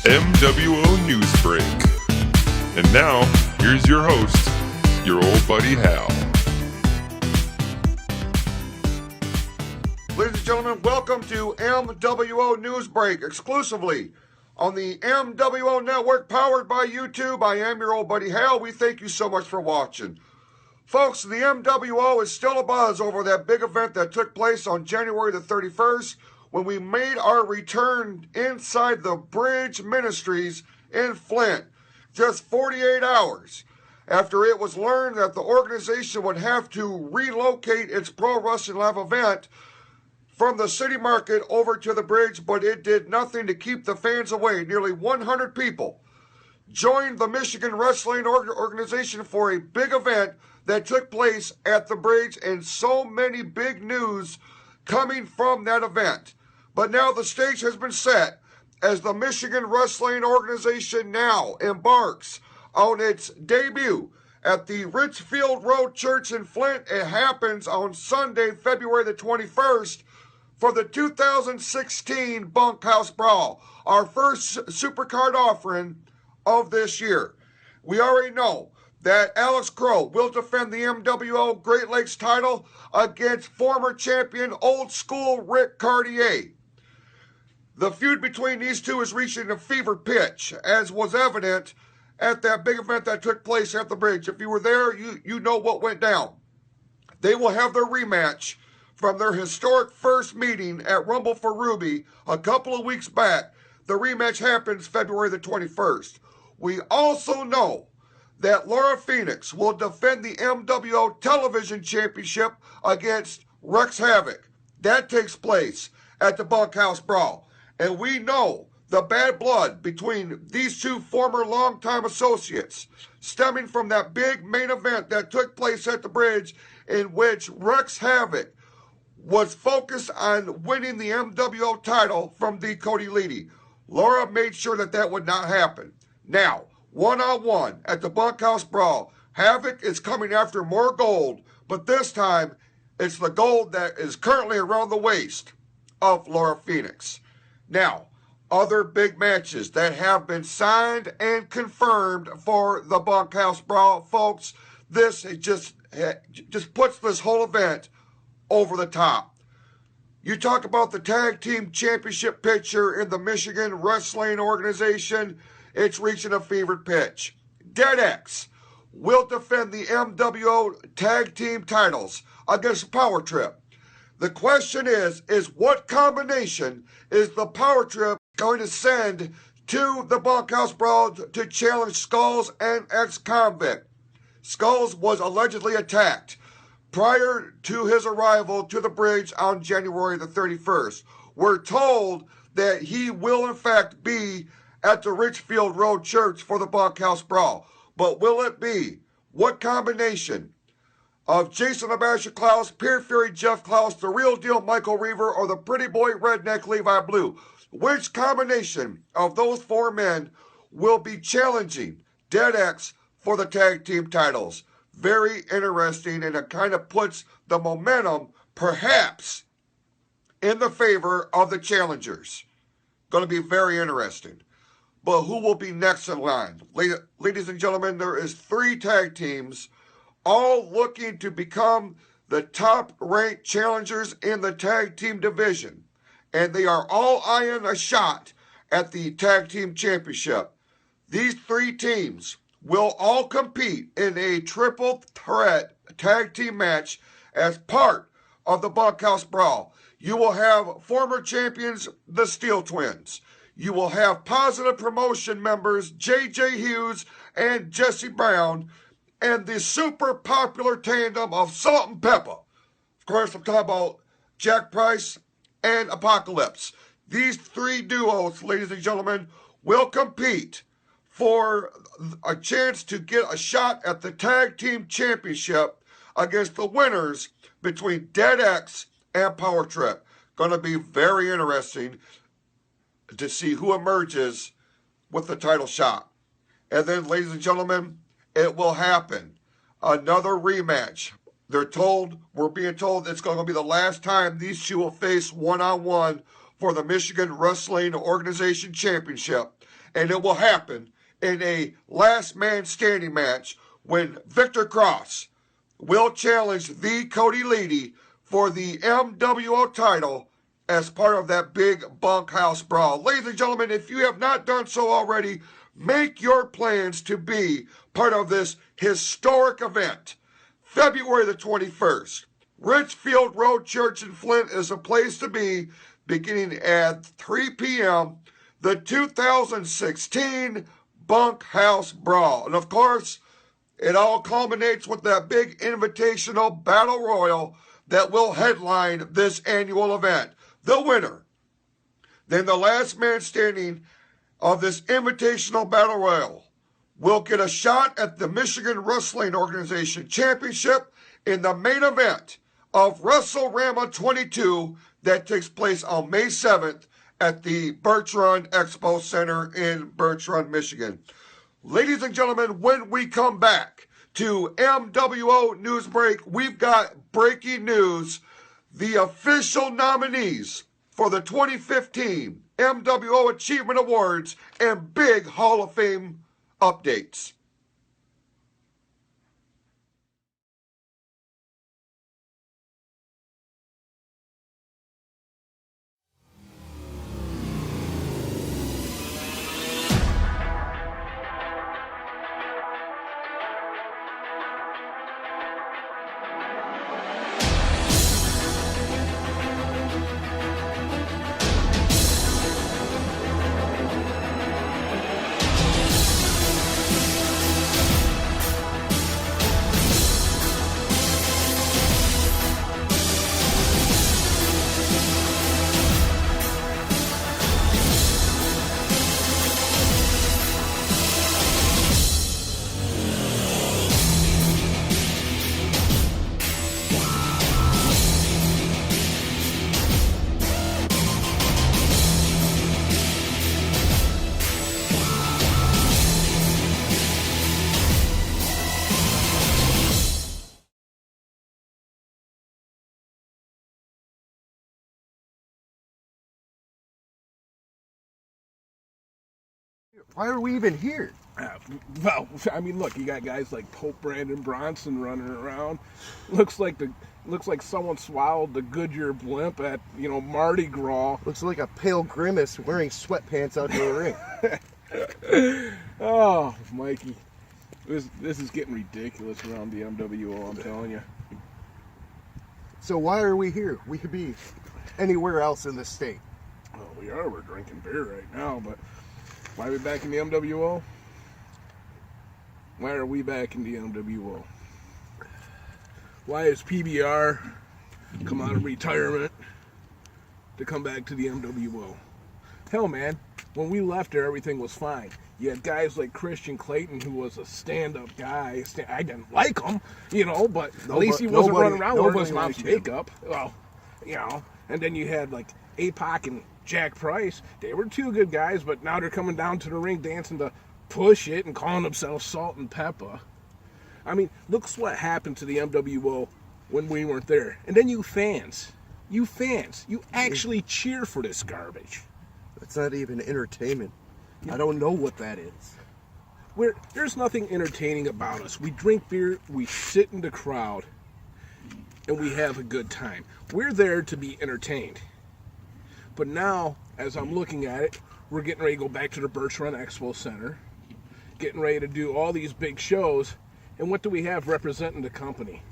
MWO News Break. And now, here's your host, your old buddy Hal. Ladies and gentlemen, welcome to MWO News Break, exclusively on the MWO Network, powered by YouTube. I am your old buddy Hal. We thank you so much for watching. Folks, the MWO is still abuzz over that big event that took place on January the 31st, when we made our return inside the Bridge Ministries in Flint, just 48 hours after it was learned that the organization would have to relocate its Pro Wrestling Live event from the city market over to the bridge, but it did nothing to keep the fans away. Nearly 100 people joined the Michigan Wrestling Organization for a big event that took place at the bridge, and so many big news coming from that event. But now the stage has been set as the Michigan Wrestling Organization now embarks on its debut at the Richfield Road Church in Flint. It happens on Sunday, February the 21st, for the 2016 Bunkhouse Brawl, our first Supercard offering of this year. We already know that Alex Crow will defend the MWO Great Lakes title against former champion Old School Rick Cartier. The feud between these two is reaching a fever pitch, as was evident at that big event that took place at the bridge. If you were there, you know what went down. They will have their rematch from their historic first meeting at Rumble for Ruby a couple of weeks back. The rematch happens February the 21st. We also know that Laura Phoenix will defend the MWO Television Championship against Rex Havoc. That takes place at the Bunkhouse Brawl. And we know the bad blood between these two former longtime associates, stemming from that big main event that took place at the bridge, in which Rex Havoc was focused on winning the MWO title from the Cody Leedy. Laura made sure that that would not happen. Now, one-on-one at the Bunkhouse Brawl, Havoc is coming after more gold, but this time it's the gold that is currently around the waist of Laura Phoenix. Now, other big matches that have been signed and confirmed for the Bunkhouse Brawl, folks, this just puts this whole event over the top. You talk about the tag team championship picture in the Michigan Wrestling Organization, it's reaching a fevered pitch. Dead X will defend the MWO tag team titles against Power Trip. The question is what combination is the Power Trip going to send to the Bunkhouse Brawl to challenge Skulls and ex-convict? Skulls was allegedly attacked prior to his arrival to the bridge on January the 31st. We're told that he will in fact be at the Richfield Road Church for the Bunkhouse Brawl. But will it be? What combination of Jason Abasha Klaus, Pure Fury Jeff Klaus, the Real Deal Michael Reaver, or the Pretty Boy Redneck Levi Blue? Which combination of those four men will be challenging Dead X for the tag team titles? Very interesting, and it kind of puts the momentum perhaps in the favor of the challengers. Going to be very interesting. But who will be next in line? Ladies and gentlemen, there is 3 tag teams all looking to become the top-ranked challengers in the tag team division. And they are all eyeing a shot at the tag team championship. These 3 teams will all compete in a triple threat tag team match as part of the Bunkhouse Brawl. You will have former champions, the Steel Twins. You will have Positive Promotion members J.J. Hughes and Jesse Brown, and the super popular tandem of Salt and Pepper. Of course, I'm talking about Jack Price and Apocalypse. These 3 duos, ladies and gentlemen, will compete for a chance to get a shot at the tag team championship against the winners between Dead X and Power Trip. Going to be very interesting to see who emerges with the title shot. And then, ladies and gentlemen, it will happen. Another rematch. We're being told it's going to be the last time these two will face one-on-one for the Michigan Wrestling Organization Championship, and it will happen in a last man standing match when Victor Cross will challenge the Cody Leedy for the MWO title as part of that big bunkhouse brawl. Ladies and gentlemen, if you have not done so already, make your plans to be part of this historic event. February the 21st. Richfield Road Church in Flint is a place to be, beginning at 3 p.m. The 2016 Bunkhouse Brawl. And of course, it all culminates with that big invitational battle royal that will headline this annual event. The winner, then the last man standing of this invitational battle royal, will get a shot at the Michigan Wrestling Organization Championship in the main event of WrestleRama 22 that takes place on May 7th at the Birch Run Expo Center in Birch Run, Michigan. Ladies and gentlemen, when we come back to MWO News Break, we've got breaking news. The official nominees for the 2015 MWO Achievement Awards and big Hall of Fame updates. Why are we even here? Well, I mean, look, you got guys like Pope Brandon Bronson running around. Looks like someone swallowed the Goodyear blimp at Mardi Gras. Looks like a pale grimace wearing sweatpants out to the ring. Oh, Mikey, this is getting ridiculous around the MWO. I'm telling you. So why are we here? We could be anywhere else in the state. Well, we are. We're drinking beer right now, but why are we back in the MWO? Why are we back in the MWO? Why is PBR come out of retirement to come back to the MWO? Hell, man, when we left there, everything was fine. You had guys like Christian Clayton, who was a stand-up guy. I didn't like him, but at least he wasn't running around wearing his mom's makeup. Well, and then you had like APOC and Jack Price. They were two good guys, but now they're coming down to the ring dancing to Push It and calling themselves Salt and Pepper. I mean, look what happened to the MWO when we weren't there. And then you fans, you actually cheer for this garbage. It's not even entertainment. I don't know what that is. There's nothing entertaining about us. We drink beer, we sit in the crowd, and we have a good time. We're there to be entertained. But now, as I'm looking at it, we're getting ready to go back to the Birch Run Expo Center, getting ready to do all these big shows, and what do we have representing the company?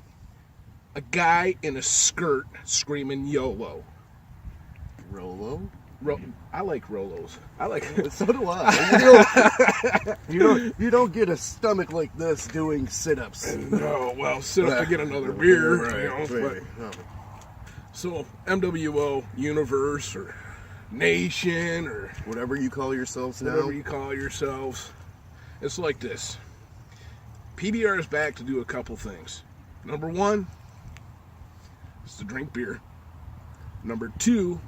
A guy in a skirt screaming YOLO. Rolo? I like Rolos. I like. So do I. You don't get a stomach like this doing sit-ups. No, well, sit up to get another beer. Right. So MWO Universe or Nation or Whatever you call yourselves now. whatever you call yourselves, it's like this. PBR is back to do a couple things. Number one is to drink beer. Number two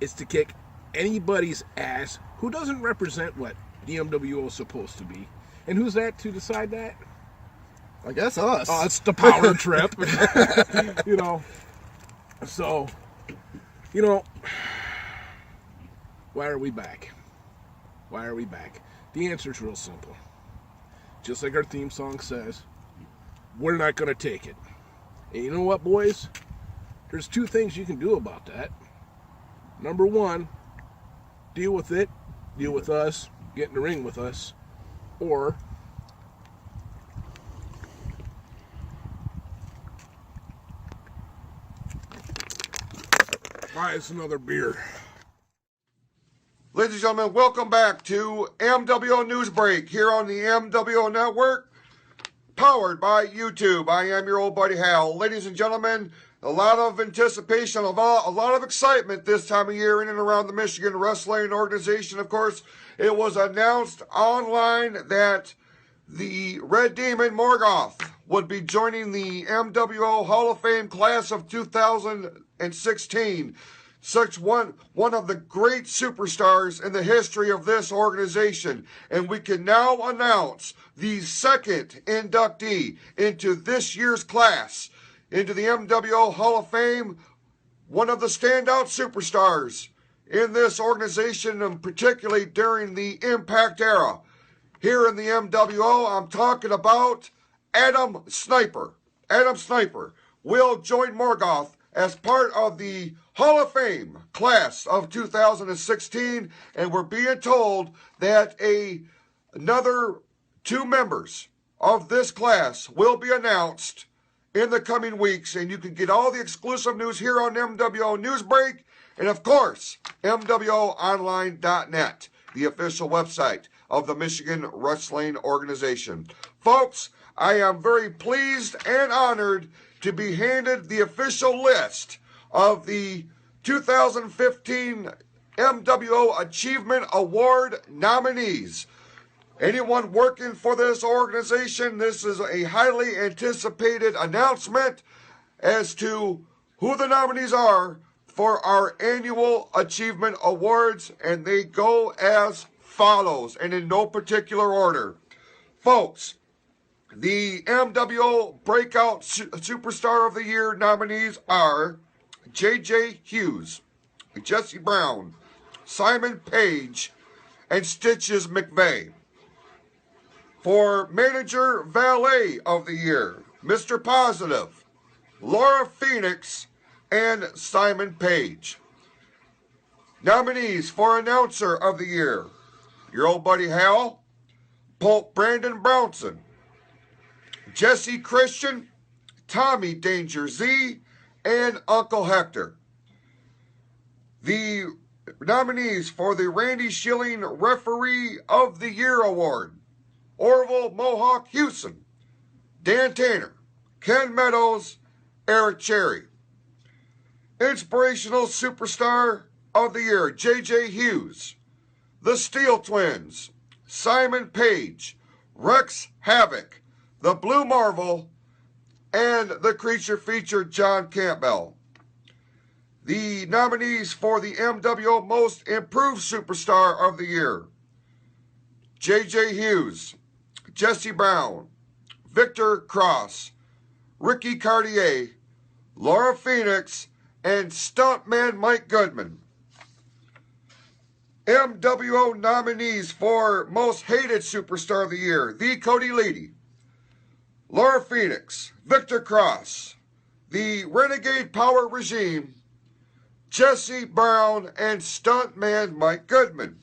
is to kick anybody's ass who doesn't represent what the MWO is supposed to be. And who's that to decide that? I guess us. Oh, it's the power trip. So, Why are we back? Why are we back? The answer is real simple. Just like our theme song says, we're not going to take it. And you know what, boys? There's two things you can do about that. Number one, deal with it, deal with us, get in the ring with us, or buy us another beer. Ladies and gentlemen, welcome back to MWO News Break here on the MWO Network, powered by YouTube. I am your old buddy Hal. Ladies and gentlemen, a lot of anticipation, a lot of excitement this time of year in and around the Michigan Wrestling Organization. Of course, it was announced online that the Red Demon Morgoth would be joining the MWO Hall of Fame class of 2016. Such one of the great superstars in the history of this organization. And we can now announce the second inductee into this year's class, into the MWO Hall of Fame, one of the standout superstars in this organization, and particularly during the Impact era. Here in the MWO, I'm talking about Adam Sniper. Adam Sniper will join Morgoth as part of the Hall of Fame class of 2016, and we're being told that another two members of this class will be announced in the coming weeks, and you can get all the exclusive news here on MWO News Break, and of course, MWOonline.net, the official website of the Michigan Wrestling Organization. Folks, I am very pleased and honored to be handed the official list of the 2015 MWO Achievement Award nominees. Anyone working for this organization, this is a highly anticipated announcement as to who the nominees are for our annual Achievement Awards, and they go as follows, and in no particular order. Folks, the MWO Breakout Superstar of the Year nominees are J.J. Hughes, Jesse Brown, Simon Page, and Stitches McVeigh. For Manager Valet of the Year, Mr. Positive, Laura Phoenix, and Simon Page. Nominees for Announcer of the Year, your old buddy Hal, Pope Brandon Brownson, Jesse Christian, Tommy Danger Z, and Uncle Hector. The nominees for the Randy Schilling Referee of the Year Award, Orville Mohawk Hewson, Dan Tanner, Ken Meadows, Eric Cherry. Inspirational Superstar of the Year, J.J. Hughes, the Steel Twins, Simon Page, Rex Havoc, the Blue Marvel, and the Creature Feature, John Campbell. The nominees for the MWO Most Improved Superstar of the Year, J.J. Hughes, Jesse Brown, Victor Cross, Ricky Cartier, Laura Phoenix, and Stuntman Mike Goodman. MWO nominees for Most Hated Superstar of the Year, the Cody Leedy, Laura Phoenix, Victor Cross, the Renegade Power Regime, Jesse Brown, and Stuntman Mike Goodman.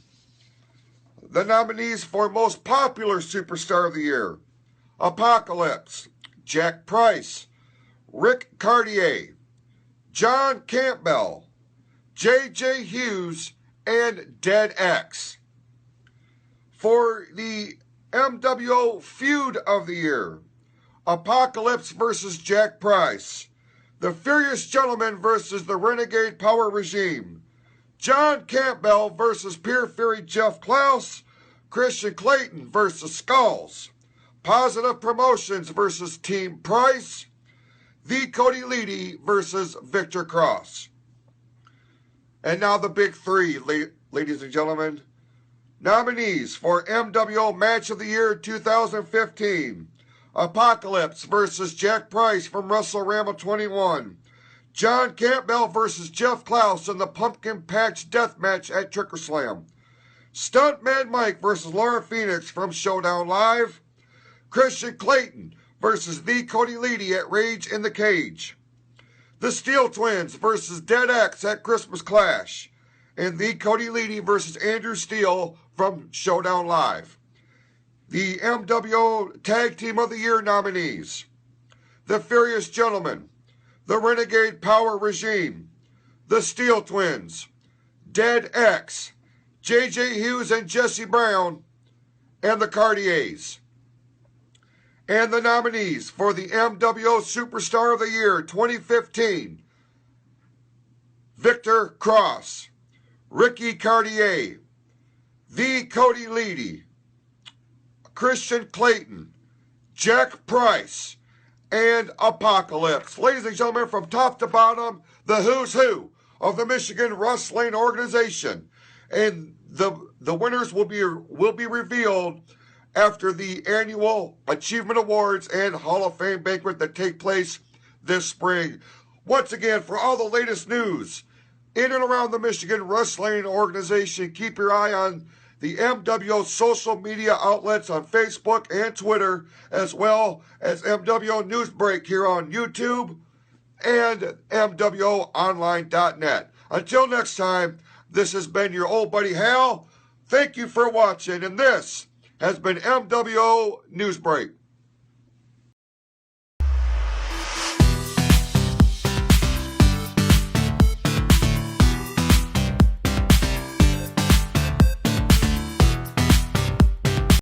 The nominees for Most Popular Superstar of the Year, Apocalypse, Jack Price, Rick Cartier, John Campbell, J.J. Hughes, and Dead X. For the MWO Feud of the Year, Apocalypse versus Jack Price, The Furious Gentleman versus the Renegade Power Regime, John Campbell versus Pure Fury Jeff Klaus, Christian Clayton versus Skulls, Positive Promotions versus Team Price, the Cody Leedy versus Victor Cross. And now the big three, ladies and gentlemen. Nominees for MWO Match of the Year 2015. Apocalypse versus Jack Price from WrestleRama 21. John Campbell versus Jeff Klaus in the Pumpkin Patch Death Match at Tricker Slam. Stuntman Mike versus Laura Phoenix from Showdown Live. Christian Clayton versus the Cody Leedy at Rage in the Cage. The Steel Twins versus Dead X at Christmas Clash. And the Cody Leedy versus Andrew Steele from Showdown Live. The MWO Tag Team of the Year nominees. The Furious Gentlemen, the Renegade Power Regime, the Steel Twins, Dead X, J.J. Hughes and Jesse Brown, and the Cartiers. And the nominees for the MWO Superstar of the Year 2015, Victor Cross, Ricky Cartier, the Cody Leedy, Christian Clayton, Jack Price, and Apocalypse. Ladies and gentlemen, from top to bottom, the who's who of the Michigan Wrestling Organization. And the winners will be revealed after the annual Achievement Awards and Hall of Fame banquet that take place this spring. Once again, for all the latest news in and around the Michigan Wrestling Organization, keep your eye on the MWO social media outlets on Facebook and Twitter, as well as MWO News Break here on YouTube and MWOonline.net. Until next time, this has been your old buddy Hal. Thank you for watching, and this has been MWO News Break.